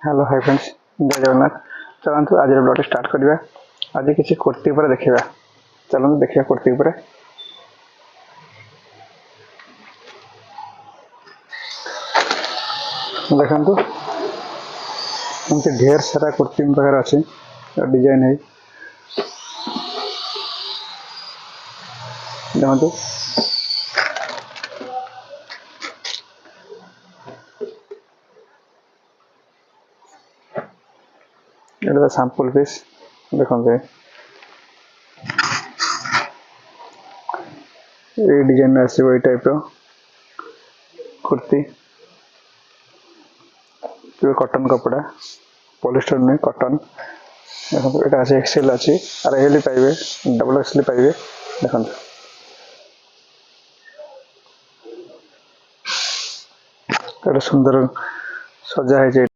Hello hi friends, जय जगन्नाथ। चलतु आज ब्लॉग स्टार्ट करवा। आज किसी कुर्ती पर देखा। चलते देखिए कुर्ती पर। देखु एमती ढेर सारा कुर्ती मो पाखे अच्छी डिजाइन है। देखु ये सैंपल पीस देखते ये डिजाइन आसो टाइप कुर्ती। कॉटन कपड़ा, पॉलिस्टर नहीं कॉटन। देखो ये अच्छे एक्सेल अच्छी और एल पाइबे, डबल एक्सेल पाइबे। देखो सुंदर सजा है।